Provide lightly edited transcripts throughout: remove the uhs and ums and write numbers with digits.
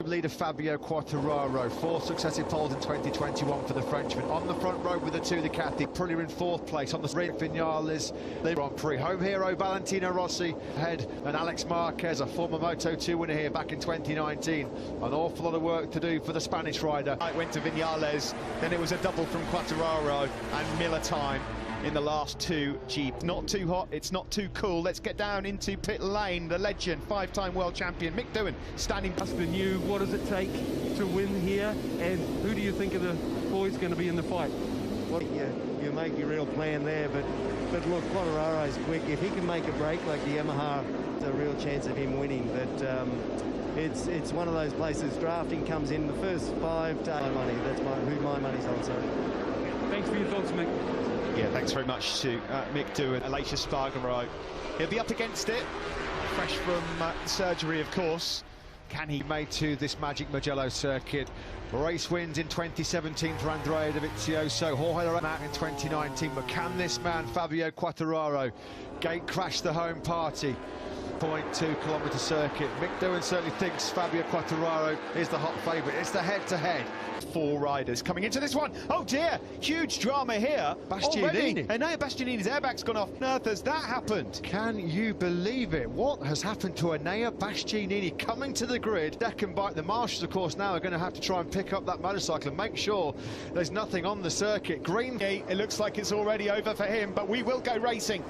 lead of Fabio Quartararo. 4 successive poles in 2021 for the Frenchman. On the front row with the 2 Ducati. Aprilia in 4th place. On the ring, Vinales, the Grand Prix. Home hero Valentino Rossi ahead, and Alex Marquez, a former Moto2 winner here back in 2019. An awful lot of work to do for the Spanish rider. It went to Vinales, then it was a double from Quartararo and Miller time in the last 2 Jeep. Not too hot, it's not too cool. Let's get down into pit lane. The legend, 5-time world champion Mick Doohan standing past the new. What does it take to win here, and who do you think of the boys going to be in the fight? Well, you make your real plan there, but look, Quartararo's quick. If he can make a break like the Yamaha, it's a real chance of him winning. But it's one of those places. Drafting comes in the first 5 to money. That's who my money's on. So thanks for your thoughts, Mick. Yeah, thanks very much to Mick Doohan, Aleix Espargaro. He'll be up against it, fresh from surgery, of course. Can he make to this magic Mugello circuit? Race wins in 2017 for Andrea Dovizioso, Jorge Lorenzo in 2019, but can this man, Fabio Quartararo, gate crash the home party? 0.2-kilometre circuit. Mick Doohan certainly thinks Fabio Quartararo is the hot favourite. It's the head-to-head. 4 riders coming into this one. Oh dear, huge drama here. Bastianini. And now Bastianini's airbag's gone off. On earth has that happened? Can you believe it? What has happened to Enea Bastianini coming to the grid? Second bike. The marshals, of course, now are going to have to try and pick up that motorcycle and make sure there's nothing on the circuit. Green. It looks like it's already over for him, but we will go racing.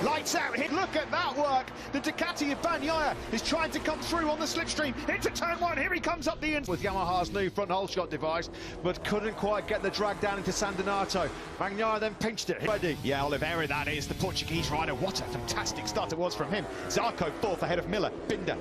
Lights out, look at that work. The Ducati of Bagnaia is trying to come through on the slipstream into turn 1. Here he comes up the end. With Yamaha's new front hole shot device, but couldn't quite get the drag down into San Donato. Bagnaia then pinched it. Ready. Yeah, Oliveira, that is, the Portuguese rider. What a fantastic start it was from him. Zarco 4th ahead of Miller. Binder.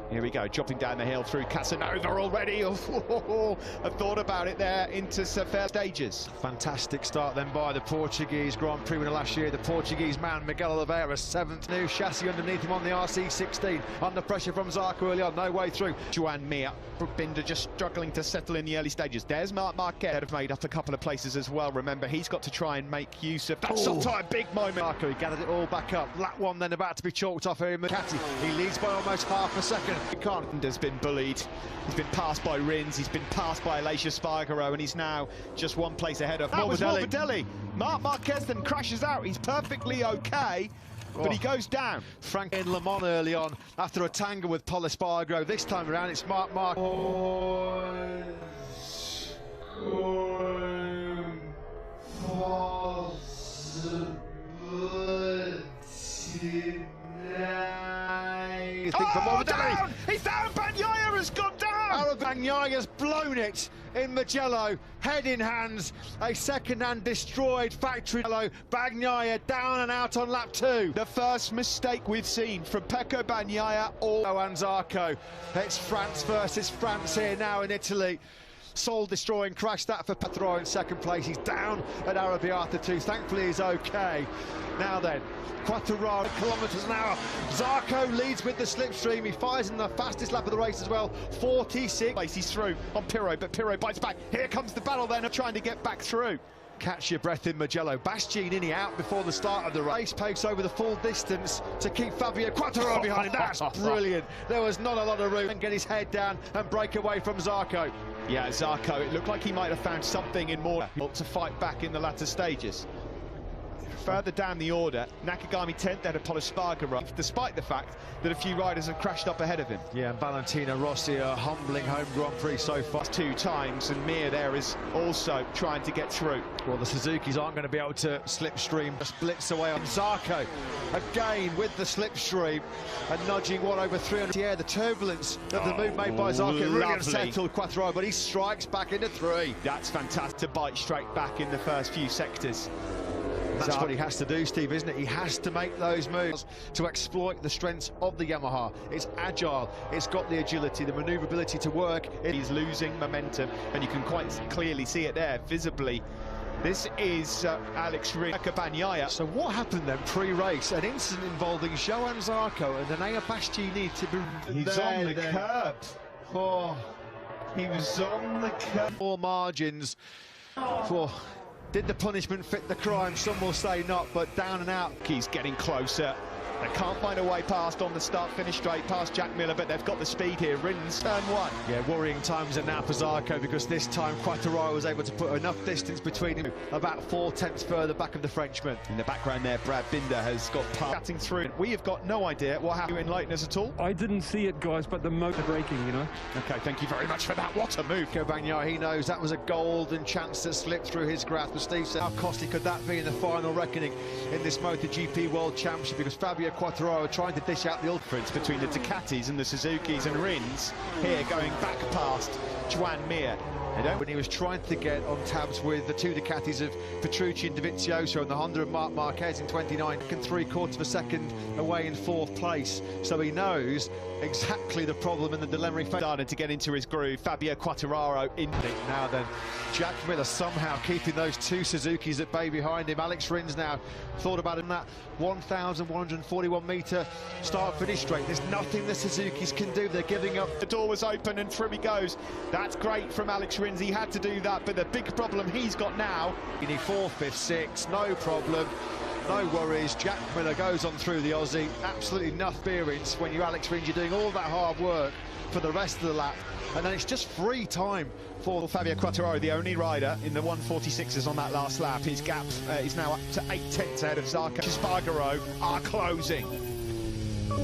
Here we go, dropping down the hill through Casanova already. Oh, I've thought about it there into fair stages. Fantastic start then by the Portuguese Grand Prix winner last year. The Portuguese man, Miguel Oliveira, 7th. New chassis underneath him on the RC16. Under pressure from Zarco early on, no way through. Juan Mir, Binder just struggling to settle in the early stages. There's Marc Marquez, have made up a couple of places as well. Remember, he's got to try and make use of that sometime big moment. Zarco, he gathered it all back up. Lap 1 then about to be chalked off here in Ducati. He leads by almost half a second. Binder's been bullied. He's been passed by Rins. He's been passed by Aleix Espargaro, and he's now just 1 place ahead of Morbidelli. Marc Marquez then crashes out. He's perfectly okay, but he goes down. Frank in Le Mans early on after a tangle with Paul Espargaro. This time around, it's Marc Marquez. Down! He's down! Bagnaia has gone down! Bagnaia has blown it in Mugello, head in hands, a second-hand destroyed factory. Bagnaia down and out on lap 2. The first mistake we've seen from Pecco Bagnaia and Zarco. It's France versus France here now in Italy. Soul-destroying crash that for Petro in 2nd place. He's down at Arrabbiata 2. Thankfully, he's okay. Now then, Quartararo, kilometres an hour. Zarco leads with the slipstream. He fires in the fastest lap of the race as well. 46. He's through on Pirro, but Pirro bites back. Here comes the battle then of trying to get back through. Catch your breath in Mugello. Bastianini out before the start of the race. Pace over the full distance to keep Fabio Quartararo behind him. That's brilliant. There was not a lot of room. And get his head down and break away from Zarco. Yeah, Zarco, it looked like he might have found something in more to fight back in the latter stages. Further down the order, Nakagami 10th ahead of Paul Espargaro, despite the fact that a few riders have crashed up ahead of him. Yeah, and Valentino Rossi, a humbling home Grand Prix so far. 2 times, and Mir there is also trying to get through. Well, the Suzukis aren't going to be able to slipstream. Splits away on Zarco, again with the slipstream, and nudging over 300. Yeah, the turbulence of the move made by Zarco really unsettled Quartararo, but he strikes back into 3. That's fantastic to bite straight back in the first few sectors. That's what he has to do, Steve, isn't it? He has to make those moves to exploit the strengths of the Yamaha. It's agile, it's got the agility, the manoeuvrability to work. He's losing momentum, and you can quite clearly see it there, visibly. This is Alex Bagnaia. So what happened then pre-race? An incident involving Johan Zarco and Enea Bastianini to be He's on the curb. Oh, he was on the curb. 4 margins for... Did the punishment fit the crime? Some will say not, but down and out. He's getting closer. They can't find a way past on the start-finish straight past Jack Miller, but they've got the speed here. Rins, turn one. Yeah, worrying times are now for Zarco, because this time Quattararo was able to put enough distance between him, about 4 tenths further back of the Frenchman. In the background there, Brad Binder has got cutting through. We have got no idea what happened. You enlighten us at all? I didn't see it, guys, but the motor braking, you know. Okay, thank you very much for that. What a move. Bagnard, he knows that was a golden chance that slipped through his grasp. But Steve said, how costly could that be in the final reckoning in this MotoGP World Championship? Because Fabio Quattararo trying to dish out the difference between the Ducatis and the Suzukis, and Rins here going back past Joan Mir. When he was trying to get on tabs with the 2 Ducatis of Petrucci and Dovizioso and the Honda of Marc Marquez in 29 and 3/4 of a second away in 4th place, so he knows exactly the problem and the dilemma he started to get into his groove. Fabio Quattararo in now then. Jack Miller somehow keeping those 2 Suzukis at bay behind him. Alex Rins now thought about in that 1,141 metre start-finish straight. There's nothing the Suzukis can do. They're giving up. The door was open and through he goes. That's great from Alex Rins. He had to do that, but the big problem he's got now. You need 4th, 5th, 6th, no problem. No worries, Jack Miller goes on through the Aussie. Absolutely no experience when you're Alex Rins. You're doing all that hard work for the rest of the lap, and then it's just free time for Fabio Quattararo, the only rider in the 146s on that last lap. His gap is now up to 8 tenths ahead of Zarco. Spargaro are closing.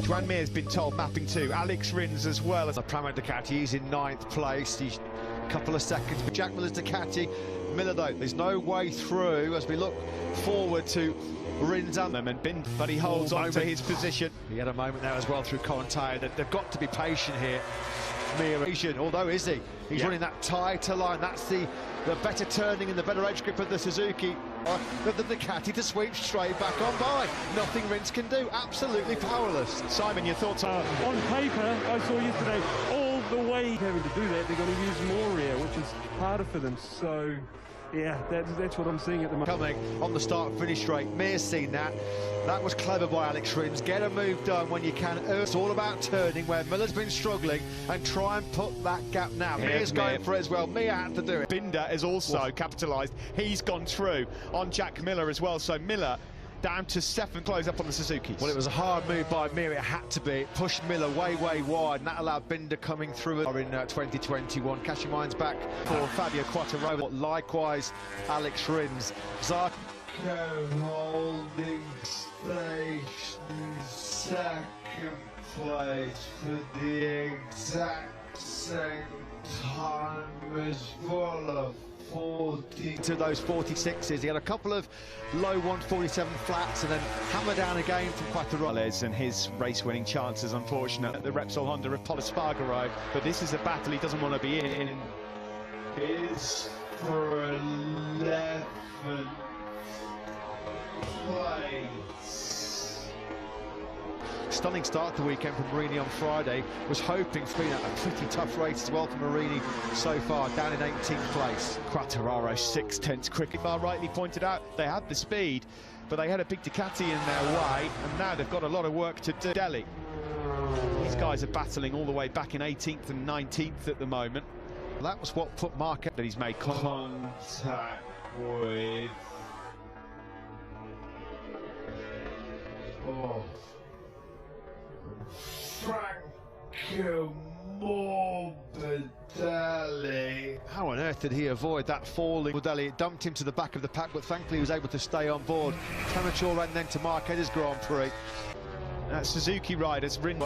Joan Mir has been told mapping 2. Alex Rins as well as the Pramac Ducati. He's in 9th place. He's a couple of seconds for Jack Miller's Ducati. Miller though, there's no way through as we look forward to Rins and them, and Binder, but he holds on to his position. He had a moment there as well through Colin Tyre. They've got to be patient here. Although is he's running that tighter line. That's the better turning and the better edge grip of the Suzuki. With the Ducati to sweep straight back on by. Nothing Rins can do. Absolutely powerless. Simon, your thoughts are? On paper, I saw yesterday, all the way having to do that, they're going to use more rear, which is harder for them. So, yeah, that's what I'm seeing at the moment. Coming on the start-finish straight. Mir's seen that. That was clever by Alex Rins. Get a move done when you can. It's all about turning where Miller's been struggling and try and put that gap now. Mir's going for it as well. Mir had to do it. Binder has also capitalised. He's gone through on Jack Miller as well. So Miller down to 7th, close up on the Suzukis. Well, it was a hard move by Mir. It had to be. It pushed Miller way wide, and that allowed Binder coming through in 2021. Cash your minds back for Fabio Quattararo. Likewise, Alex Rins. Zarco holding station 2nd place for the exact same time as Voller. 40 to those 46s. He had a couple of low 147 flats and then hammer down again from Quattararo. And his race-winning chances, unfortunate. The Repsol Honda of Pol Espargaro, but this is a battle he doesn't want to be in. Is for 11th place. Stunning start to the weekend from Marini on Friday. Was hoping for a pretty tough race as well for Marini so far, down in 18th place. Quattararo 6 tenths quick. Rightly pointed out, they had the speed, but they had a big Ducati in their way, and now they've got a lot of work to do. Delhi. These guys are battling all the way back in 18th and 19th at the moment. That was what put Marquez that he's made contact with. Franco Morbidelli. How on earth did he avoid that falling? Morbidelli, it dumped him to the back of the pack, but thankfully he was able to stay on board. Premature and then to Marquez's Grand Prix. Suzuki riders, Rins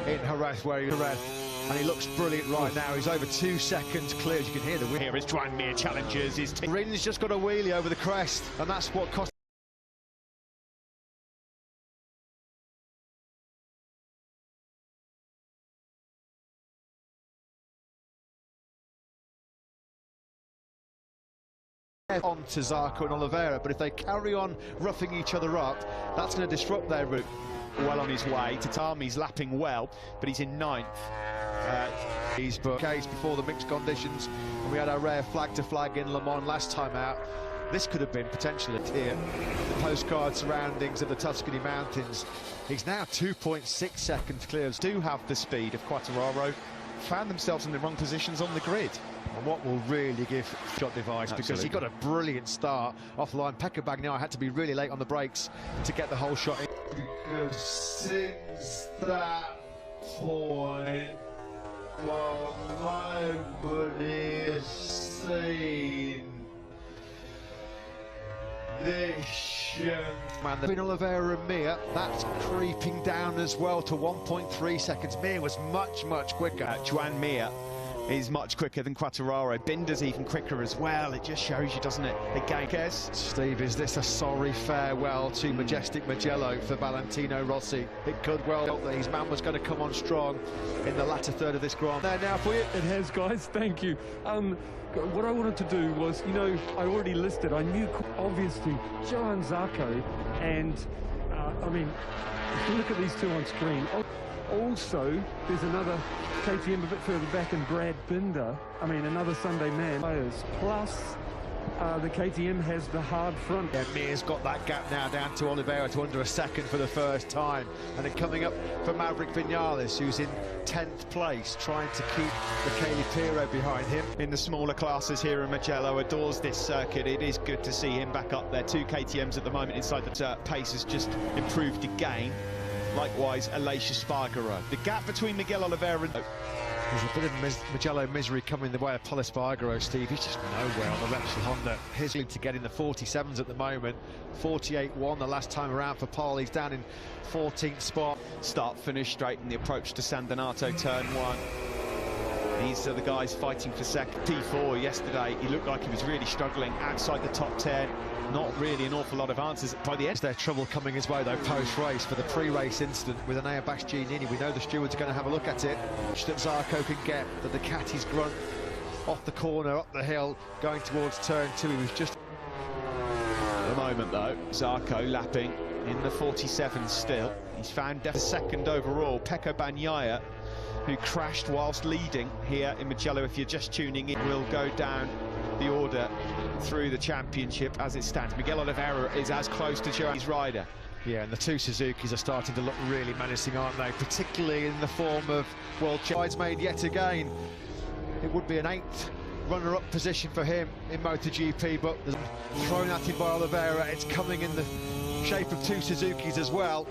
in Jerez, where he's and he looks brilliant right now. He's over 2 seconds clear, as you can hear the wind. Here is Joan Mir challenges his team. Rins just got a wheelie over the crest, and that's what cost on to Zarco and Oliveira, but if they carry on roughing each other up, that's going to disrupt their route. Well on his way. Tatami's lapping well, but he's in 9th. He's case before the mixed conditions, and we had our rare flag-to-flag in Le Mans last time out. This could have been potentially here. The postcard surroundings of the Tuscany Mountains. He's now 2.6 seconds clear. Do have the speed of Quattararo. Found themselves in the wrong positions on the grid. And what will really give shot device, because he got a brilliant start off the line. Pecco Bagnaia had to be really late on the brakes to get the whole shot in. because since that point, well, nobody has seen this young man. Between Oliveira and Mir, that's creeping down as well to 1.3 seconds. Mir was much quicker. Joan Mir is much quicker than Quattararo. Binder's even quicker as well. It just shows you, doesn't it? Again, guess. Steve, is this a sorry farewell to majestic Mugello for Valentino Rossi? It could well be that his man was going to come on strong in the latter third of this Grand. There now for you. It has, guys. Thank you. What I wanted to do was, you know, I already listed. I knew, obviously, Johann Zarco, and I mean, if you look at these two on screen. Also, there's another KTM a bit further back in Brad Binder. I mean, another Sunday man. Plus, the KTM has the hard front. Yeah, Mir's got that gap now down to Oliveira to under a second for the first time. And then coming up for Maverick Vinales, who's in 10th place, trying to keep Michele Pirro behind him. In the smaller classes here in Mugello, adores this circuit. It is good to see him back up there. 2 KTMs at the moment inside the pace has just improved again. Likewise, Aleix Espargaro. The gap between Miguel Oliveira and... There's a bit of Mugello misery coming the way of Pol Espargaro, Steve. He's just nowhere on the Repsol Honda. He's lead to get in the 47s at the moment. 48-1 the last time around for Pol. He's down in 14th spot. Start-finish straight in the approach to San Donato, turn 1. These are the guys fighting for second. P4 yesterday, he looked like he was really struggling outside the top 10. Not really an awful lot of answers by the end. There's trouble coming his way, though, post-race for the pre-race incident with Enea Bastianini. We know the stewards are going to have a look at it. That Zarco can get the Ducati's grunt off the corner, up the hill, going towards turn 2. He was just... At the moment, though, Zarco lapping in the 47 still. He's found a second overall. Pecco Bagnaia, who crashed whilst leading here in Mugello, if you're just tuning in, will go down the order through the championship as it stands. Miguel Oliveira is as close to Johan's rider. Yeah, and the 2 Suzukis are starting to look really menacing, aren't they? Particularly in the form of world champions made yet again. It would be an 8th runner-up position for him in MotoGP, but thrown at him by Oliveira. It's coming in the shape of 2 Suzukis as well.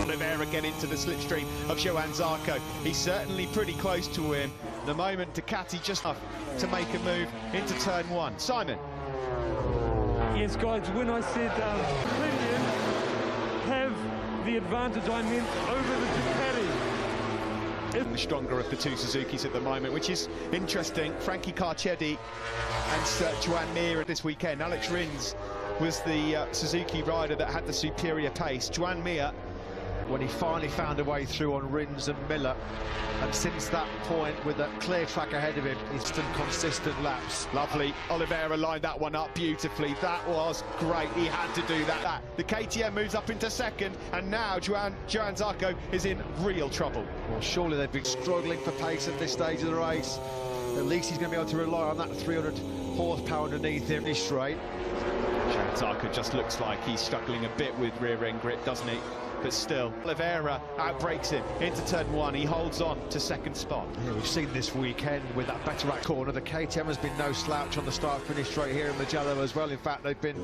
Oliveira get into the slipstream of Johann Zarco. He's certainly pretty close to him. The moment Ducati just enough to make a move into turn 1. Simon. Yes, guys, when I said Premium have the advantage, I meant over the Ducati. The stronger of the 2 Suzukis at the moment, which is interesting. Frankie Carcetti and Joan Mir this weekend. Alex Rins was the Suzuki rider that had the superior pace. Joan Mir, when he finally found a way through on Rins and Miller, and since that point, with a clear track ahead of him, he's done consistent laps. Lovely. Oliveira lined that one up beautifully. That was great. He had to do that. The KTM moves up into second, and now Johann Zarco is in real trouble. Well, surely they've been struggling for pace at this stage of the race. At least he's going to be able to rely on that 300 horsepower underneath him this straight. Johann Zarco just looks like he's struggling a bit with rear end grip, doesn't he? But still, Oliveira outbreaks him into turn 1. He holds on to second spot. Yeah, we've seen this weekend with that better at corner. The KTM has been no slouch on the start-finish straight here in Mugello as well. In fact, they've been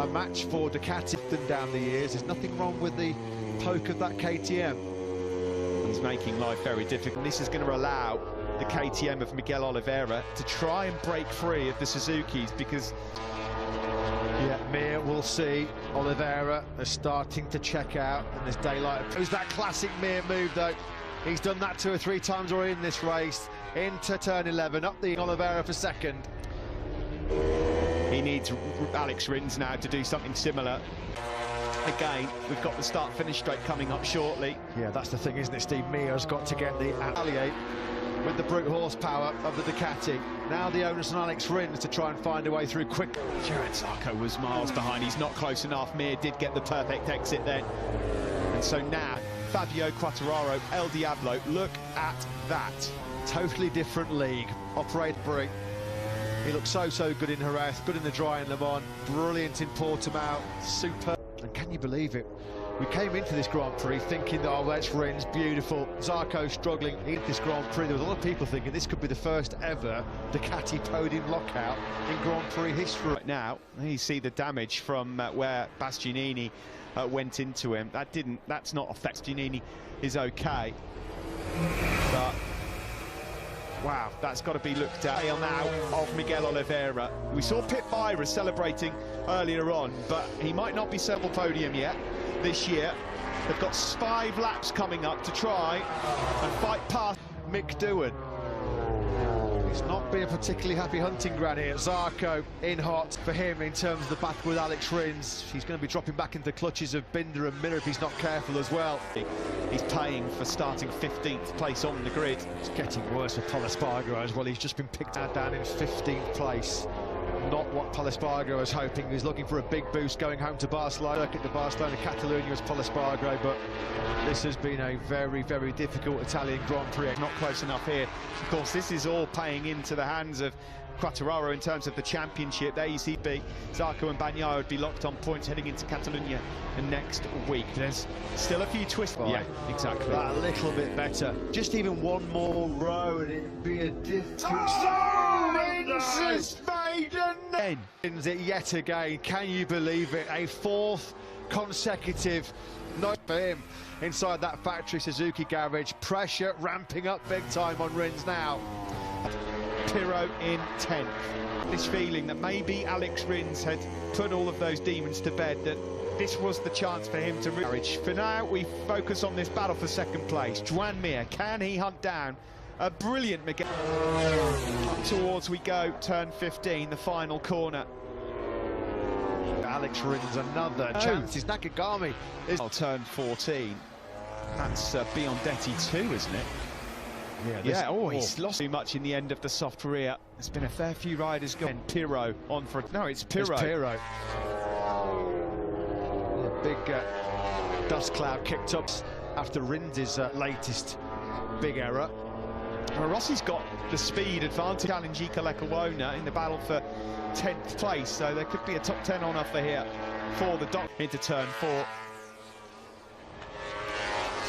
a match for Ducati down the years. There's nothing wrong with the poke of that KTM. He's making life very difficult. This is going to allow the KTM of Miguel Oliveira to try and break free of the Suzukis, because... Yeah, Mir will see Oliveira is starting to check out, and there's daylight. It was that classic Mir move, though. He's done that 2 or 3 times already in this race. Into turn 11, up the Oliveira for second. He needs Alex Rins now to do something similar. Again, we've got the start-finish straight coming up shortly. Yeah, that's the thing, isn't it, Steve? Mir's got to get the alliate with the brute horsepower of the Ducati. Now the onus on Alex Rins to try and find a way through quick. Johann Zarco was miles behind. He's not close enough. Mir did get the perfect exit then. And so now, Fabio Quattararo, El Diablo, look at that. Totally different league. Operate brake. He looked so good in Jerez, good in the dry in Le Mans, brilliant in Portimao, super. And can you believe it? We came into this Grand Prix thinking that, oh, that's Rins, beautiful. Zarco struggling in this Grand Prix. There was a lot of people thinking this could be the first ever Ducati podium lockout in Grand Prix history. Right now, you see the damage from where Bastianini went into him. That's not affect. Bastianini is okay, but wow, that's got to be looked at. Now of Miguel Oliveira. We saw Pit Byra celebrating earlier on, but he might not be several podium yet this year. They've got 5 laps coming up to try and fight past Mick Doohan. It's not been a particularly happy hunting ground here. Zarco in hot for him in terms of the battle with Alex Rins. He's going to be dropping back into the clutches of Binder and Miller if he's not careful as well. He's paying for starting 15th place on the grid. It's getting worse for Pol Espargaro as well. He's just been picked out down in 15th place. Not what Pol Espargaro was hoping. He was looking for a big boost going home to Barcelona. Look at the Barcelona, Catalonia as Pol Espargaro, but this has been a very, very difficult Italian Grand Prix. Not close enough here. Of course, this is all paying into the hands of Quartararo in terms of the championship. There you see Zarco and Bagnaia would be locked on points heading into Catalonia next week. There's still a few twists. Yeah, exactly. That a little bit better. Just even one more row and it'd be a different... Wins it yet again. Can you believe it? A 4th consecutive night for him inside that factory Suzuki garage. Pressure ramping up big time on Rins now. Pirro in 10th. This feeling that maybe Alex Rins had put all of those demons to bed, that this was the chance for him to reach. For now, we focus on this battle for second place. Joan Mir, can he hunt down a brilliant Miguel? Up towards we go, turn 15, the final corner. Alex Rins, another chance. Is Nakagami is turn 14. That's Biondetti too, isn't it? Yeah, he's lost too much in the end of the soft rear. There's been a fair few riders going. Pirro on for... No, it's Pirro. It's Pirro. A big dust cloud kicked up after Rins' latest big error. Well, Rossi's got the speed advantage. Challenge Lekawona in the battle for 10th place, so there could be a top 10 on offer here for the Doc into turn 4.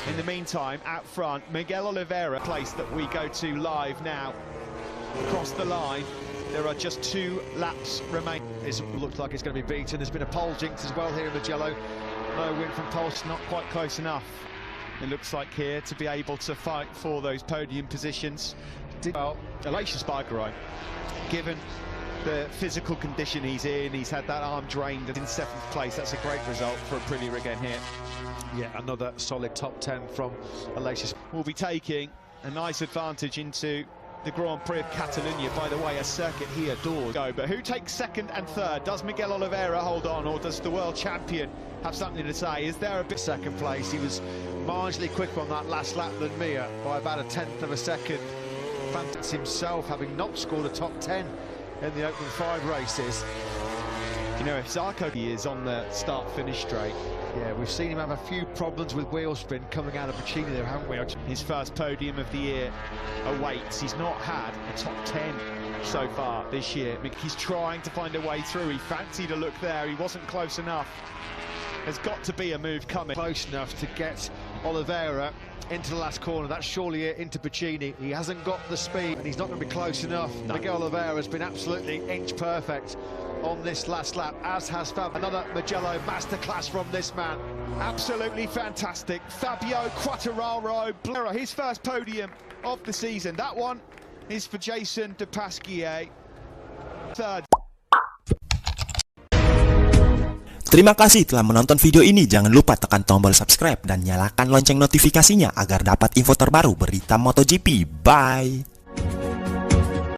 In the meantime, out front, Miguel Oliveira, place that we go to live now. Across the line, there are just 2 laps remaining. It looks like it's going to be beaten. There's been a pole jinx as well here in Mugello. No win from Pulse. Not quite close enough, it looks like, here to be able to fight for those podium positions. Well, Aleix Espargaro, given the physical condition he's in, he's had that arm drained in 7th place. That's a great result for Aprilia again here. Yeah, another solid top 10 from Aleix. Will be taking a nice advantage into the Grand Prix of Catalonia. By the way, a circuit he adores. But who takes 2nd and 3rd? Does Miguel Oliveira hold on, or does the world champion have something to say? Is there a bit... 2nd place? He was marginally quicker on that last lap than Mir by about a 1/10 of a second. Fantastic himself, having not scored a top 10 in the opening 5 races. You know, if Zarco is on the start-finish straight. Yeah, we've seen him have a few problems with wheel spin coming out of Puccini there, haven't we? His first podium of the year awaits. He's not had a top 10 so far this year. He's trying to find a way through. He fancied a look there. He wasn't close enough. There's got to be a move coming. Close enough to get Oliveira into the last corner. That's surely it into Puccini. He hasn't got the speed and he's not going to be close enough. No. Miguel Oliveira has been absolutely inch perfect on this last lap, as has Fabio. Another Mugello masterclass from this man. Absolutely fantastic. Fabio Quartararo, his first podium of the season. That one is for Jason De Pasquier. 3rd. Terima kasih telah menonton video ini. Jangan lupa tekan tombol subscribe dan nyalakan lonceng notifikasinya agar dapat info terbaru berita MotoGP. Bye!